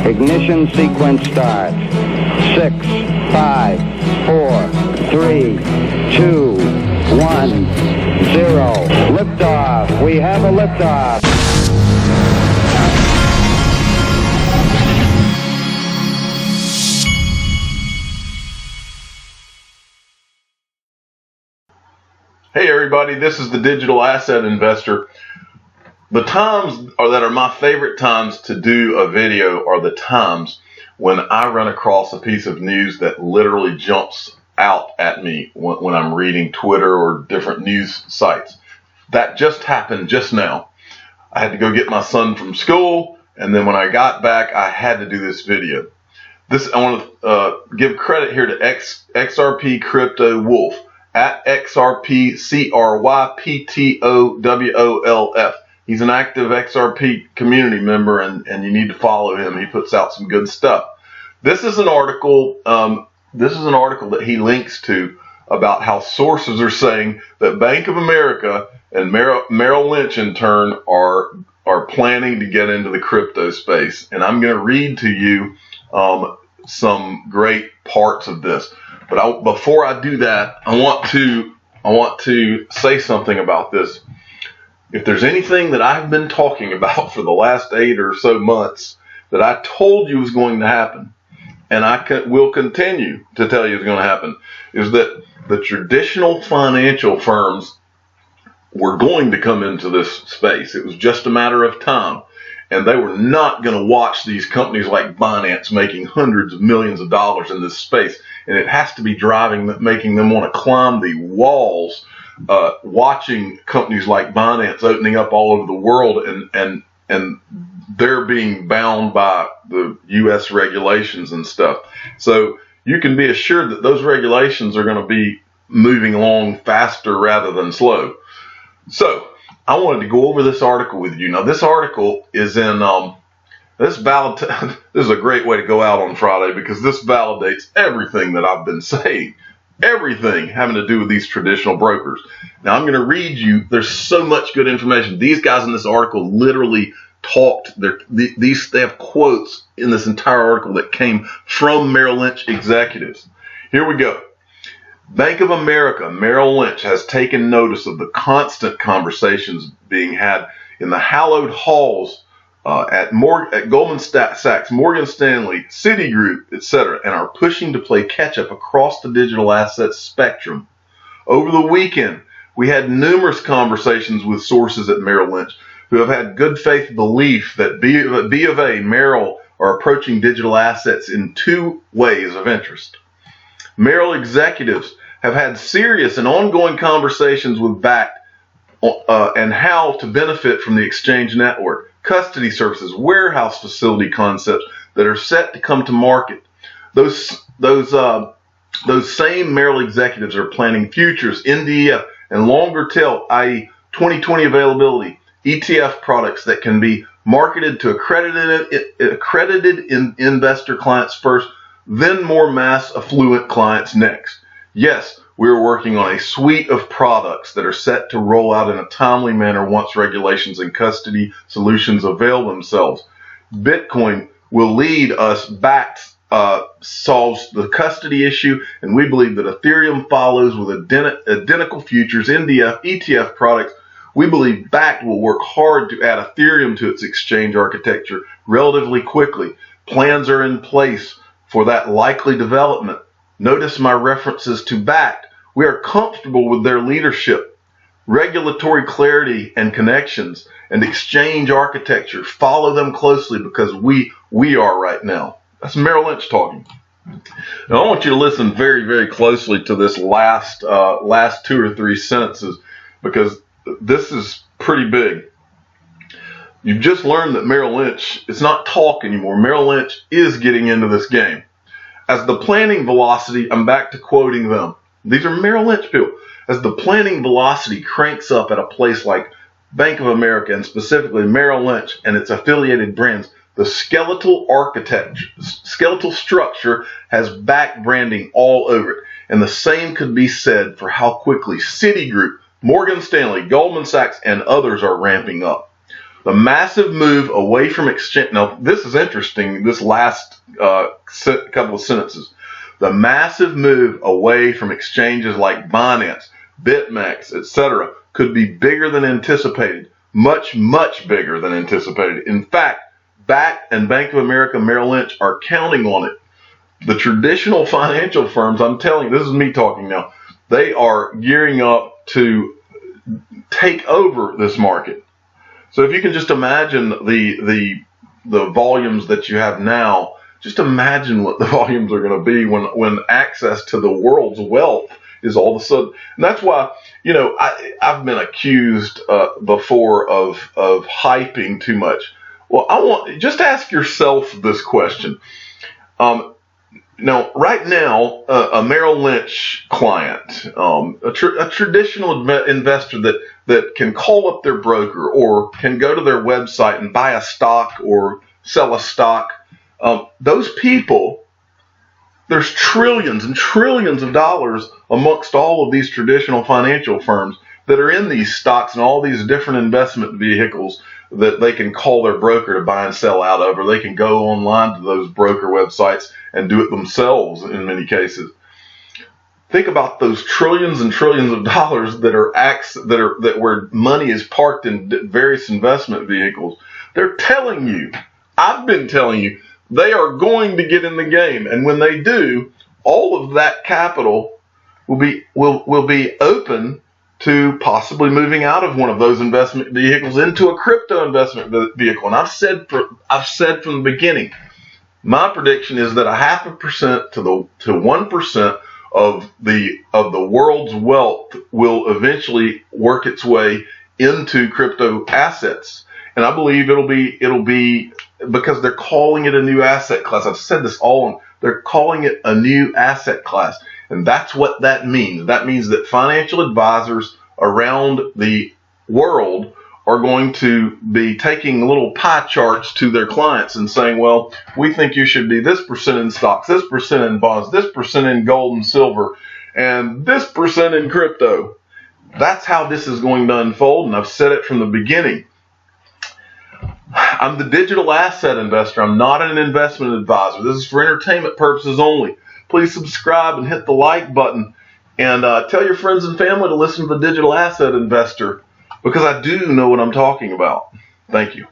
Ignition sequence starts. 6, 5, 4, 3, 2, 1, 0. Liftoff. We have a liftoff. Hey everybody, this is the Digital Asset Investor. The times that are my favorite times to do a video are the times when I run across a piece of news that literally jumps out at me when I'm reading Twitter or different news sites. That just happened just now. I had to go get my son from school, and then when I got back, I had to do this video. I want to give credit here to XRP Crypto Wolf at XRP CRYPTOWOLF. He's an active XRP community member, and you need to follow him. He puts out some good stuff. This is an article. That he links to about how sources are saying that Bank of America and Merrill Lynch in turn are planning to get into the crypto space. And I'm going to read to you some great parts of this. But before I do that, I want to say something about this. If there's anything that I've been talking about for the last 8 or so months that I told you was going to happen, and will continue to tell you is going to happen, is that the traditional financial firms were going to come into this space. It was just a matter of time. And they were not going to watch these companies like Binance making hundreds of millions of dollars in this space. And it has to be making them want to climb the walls, watching companies like Binance opening up all over the world, and they're being bound by the U.S. regulations and stuff. So you can be assured that those regulations are going to be moving along faster rather than slow. So I wanted to go over this article with you. Now, this article is in this is a great way to go out on Friday, because this validates everything that I've been saying, everything having to do with these traditional brokers. Now, I'm going to read you. There's so much good information. These guys in this article literally talked. They have quotes in this entire article that came from Merrill Lynch executives. Here we go. Bank of America, Merrill Lynch, has taken notice of the constant conversations being had in the hallowed halls at Goldman Sachs, Morgan Stanley, Citigroup, etc., and are pushing to play catch-up across the digital assets spectrum. Over the weekend, we had numerous conversations with sources at Merrill Lynch who have had good faith belief that B of A and Merrill are approaching digital assets in two ways of interest. Merrill executives have had serious and ongoing conversations with Bakkt and how to benefit from the exchange network, custody services, warehouse facility concepts that are set to come to market. Those same Merrill executives are planning futures, NDF, and longer tail, i.e. 2020 availability, ETF products that can be marketed to accredited investor clients first, then more mass affluent clients next. Yes, we're working on a suite of products that are set to roll out in a timely manner once regulations and custody solutions avail themselves. Bitcoin will lead us. Bakkt solves the custody issue, and we believe that Ethereum follows with identical futures, NDF, ETF products. We believe Bakkt will work hard to add Ethereum to its exchange architecture relatively quickly. Plans are in place for that likely development. Notice my references to Bakkt. We are comfortable with their leadership, regulatory clarity and connections, and exchange architecture. Follow them closely because we are right now. That's Merrill Lynch talking. Now I want you to listen very, very closely to this last 2 or 3 sentences, because this is pretty big. You've just learned that Merrill Lynch, it's not talk anymore. Merrill Lynch is getting into this game. As the planning velocity, I'm back to quoting them. These are Merrill Lynch people. As the planning velocity cranks up at a place like Bank of America, and specifically Merrill Lynch and its affiliated brands, the skeletal structure has Bakkt branding all over it. And the same could be said for how quickly Citigroup, Morgan Stanley, Goldman Sachs, and others are ramping up. The massive move away from exchange. Now, this is interesting, this last couple of sentences. The massive move away from exchanges like Binance, BitMEX, etc. could be bigger than anticipated. Much, much bigger than anticipated. In fact, BACT and Bank of America Merrill Lynch are counting on it. The traditional financial firms, I'm telling you, this is me talking now, they are gearing up to take over this market. So if you can just imagine the volumes that you have now, just imagine what the volumes are going to be when access to the world's wealth is all of a sudden. And that's why, I've been accused before of hyping too much. Well, just ask yourself this question. Now, right now, a Merrill Lynch client, a traditional investor that can call up their broker or can go to their website and buy a stock or sell a stock, those people, there's trillions and trillions of dollars amongst all of these traditional financial firms that are in these stocks and all these different investment vehicles that they can call their broker to buy and sell out of, or they can go online to those broker websites and do it themselves in many cases. Think about those trillions and trillions of dollars that where money is parked in various investment vehicles. They're telling you, I've been telling you, they are going to get in the game, and when they do, all of that capital will be open to possibly moving out of one of those investment vehicles into a crypto investment vehicle. And I've said from the beginning, my prediction is that 0.5% to 1% of the world's wealth will eventually work its way into crypto assets. And I believe it'll be because they're calling it a new asset class. I've said this all along. They're calling it a new asset class. And that's what that means. That means that financial advisors around the world are going to be taking little pie charts to their clients and saying, well, we think you should be this percent in stocks, this percent in bonds, this percent in gold and silver, and this percent in crypto. That's how this is going to unfold, and I've said it from the beginning. I'm the digital asset investor. I'm not an investment advisor. This is for entertainment purposes only. Please subscribe and hit the like button, and tell your friends and family to listen to the Digital Asset Investor, because I do know what I'm talking about. Thank you.